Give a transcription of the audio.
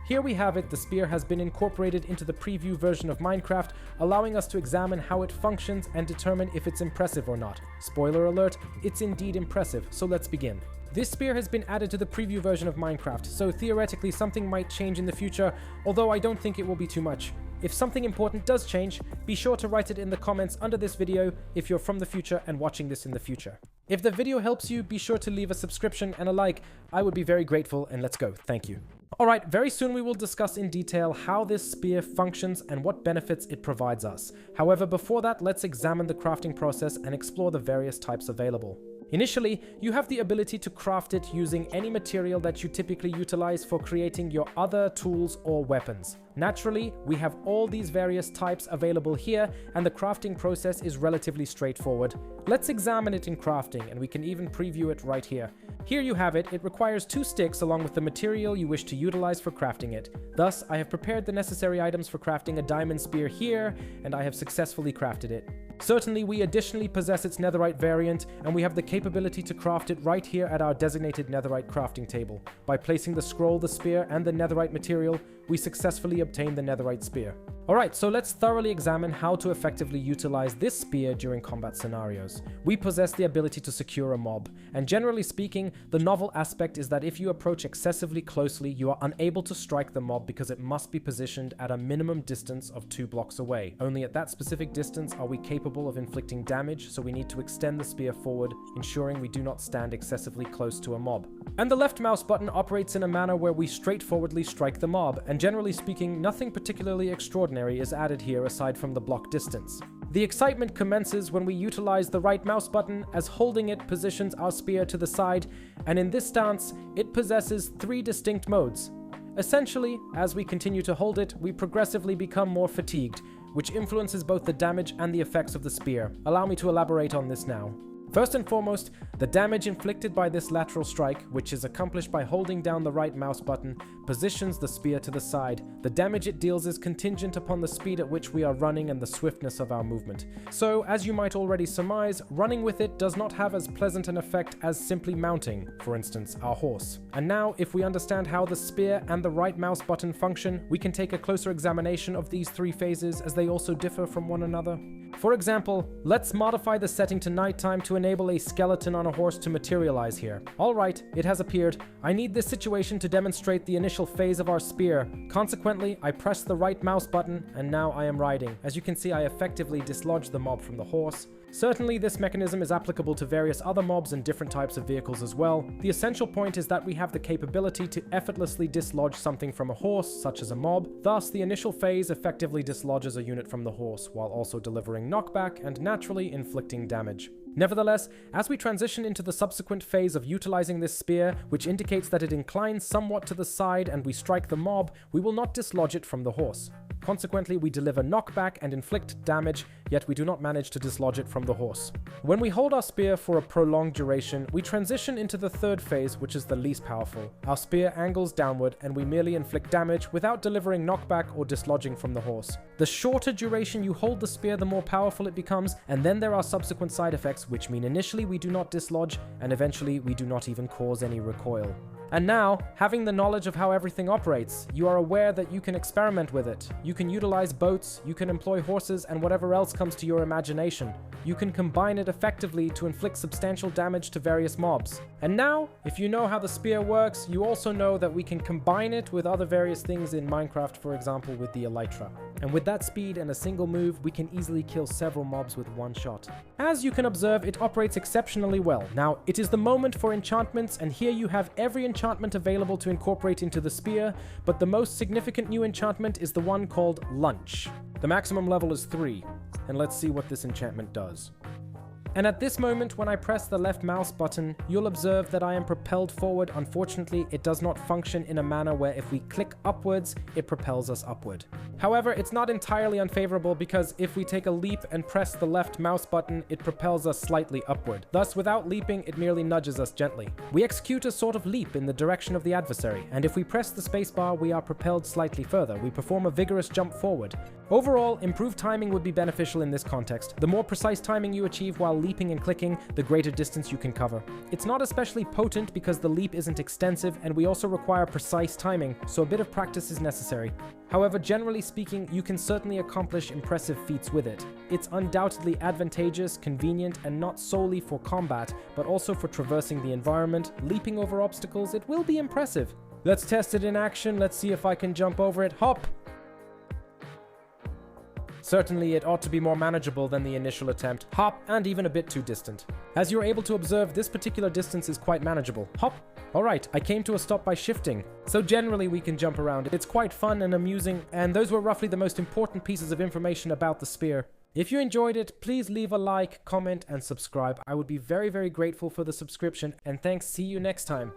Here we have it, the spear has been incorporated into the preview version of Minecraft, allowing us to examine how it functions and determine if it's impressive or not. Spoiler alert, it's indeed impressive, so let's begin. This spear has been added to the preview version of Minecraft, so theoretically something might change in the future, although I don't think it will be too much. If something important does change, be sure to write it in the comments under this video if you're from the future and watching this in the future. If the video helps you, be sure to leave a subscription and a like. I would be very grateful, and let's go. Thank you. Alright, very soon we will discuss in detail how this spear functions and what benefits it provides us. However, before that, let's examine the crafting process and explore the various types available. Initially, you have the ability to craft it using any material that you typically utilize for creating your other tools or weapons. Naturally, we have all these various types available here, and the crafting process is relatively straightforward. Let's examine it in crafting, and we can even preview it right here. Here you have it. It requires 2 sticks along with the material you wish to utilize for crafting it. Thus, I have prepared the necessary items for crafting a diamond spear here, and I have successfully crafted it. Certainly, we additionally possess its netherite variant, and we have the capability to craft it right here at our designated netherite crafting table. By placing the scroll, the spear, and the netherite material, we successfully obtain the netherite spear. Alright, so let's thoroughly examine how to effectively utilize this spear during combat scenarios. We possess the ability to secure a mob, and generally speaking, the novel aspect is that if you approach excessively closely, you are unable to strike the mob because it must be positioned at a minimum distance of 2 blocks away. Only at that specific distance are we capable of inflicting damage, so we need to extend the spear forward, ensuring we do not stand excessively close to a mob. And the left mouse button operates in a manner where we straightforwardly strike the mob, and generally speaking, nothing particularly extraordinary is added here aside from the block distance. The excitement commences when we utilize the right mouse button, as holding it positions our spear to the side, and in this stance, it possesses 3 distinct modes. Essentially, as we continue to hold it, we progressively become more fatigued, which influences both the damage and the effects of the spear. Allow me to elaborate on this now. First and foremost, the damage inflicted by this lateral strike, which is accomplished by holding down the right mouse button, positions the spear to the side. The damage it deals is contingent upon the speed at which we are running and the swiftness of our movement. So, as you might already surmise, running with it does not have as pleasant an effect as simply mounting, for instance, our horse. And now, if we understand how the spear and the right mouse button function, we can take a closer examination of these 3 phases as they also differ from one another. For example, let's modify the setting to nighttime to enable a skeleton on a horse to materialize here. Alright, it has appeared. I need this situation to demonstrate the initial phase of our spear. Consequently, I press the right mouse button, and now I am riding. As you can see, I effectively dislodge the mob from the horse. Certainly, this mechanism is applicable to various other mobs and different types of vehicles as well. The essential point is that we have the capability to effortlessly dislodge something from a horse, such as a mob. Thus, the initial phase effectively dislodges a unit from the horse, while also delivering knockback and naturally inflicting damage. Nevertheless, as we transition into the subsequent phase of utilizing this spear, which indicates that it inclines somewhat to the side and we strike the mob, we will not dislodge it from the horse. Consequently, we deliver knockback and inflict damage, yet we do not manage to dislodge it from the horse. When we hold our spear for a prolonged duration, we transition into the 3rd phase, which is the least powerful. Our spear angles downward, and we merely inflict damage without delivering knockback or dislodging from the horse. The shorter duration you hold the spear, the more powerful it becomes, and then there are subsequent side effects, which mean initially we do not dislodge, and eventually we do not even cause any recoil. And now, having the knowledge of how everything operates, you are aware that you can experiment with it. You can utilize boats, you can employ horses, and whatever else comes to your imagination. You can combine it effectively to inflict substantial damage to various mobs. And now, if you know how the spear works, you also know that we can combine it with other various things in Minecraft, for example with the elytra. And with that speed and a single move, we can easily kill several mobs with one shot. As you can observe, it operates exceptionally well. Now, it is the moment for enchantments, and here you have every enchantment available to incorporate into the spear, but the most significant new enchantment is the one called Lunge. The maximum level is 3, and let's see what this enchantment does. And at this moment, when I press the left mouse button, you'll observe that I am propelled forward. Unfortunately, it does not function in a manner where if we click upwards, it propels us upward. However, it's not entirely unfavorable because if we take a leap and press the left mouse button, it propels us slightly upward. Thus, without leaping, it merely nudges us gently. We execute a sort of leap in the direction of the adversary, and if we press the spacebar, we are propelled slightly further. We perform a vigorous jump forward. Overall, improved timing would be beneficial in this context. The more precise timing you achieve while while leaping and clicking, the greater distance you can cover. It's not especially potent because the leap isn't extensive, and we also require precise timing, so a bit of practice is necessary. However, generally speaking, you can certainly accomplish impressive feats with it. It's undoubtedly advantageous, convenient, and not solely for combat, but also for traversing the environment, leaping over obstacles. It will be impressive. Let's test it in action. Let's see if I can jump over it. Hop! Certainly, it ought to be more manageable than the initial attempt. Hop, and even a bit too distant. As you're able to observe, this particular distance is quite manageable. Hop! Alright, I came to a stop by shifting. So generally we can jump around. It's quite fun and amusing, and those were roughly the most important pieces of information about the spear. If you enjoyed it, please leave a like, comment, and subscribe. I would be very, very grateful for the subscription, and thanks. See you next time.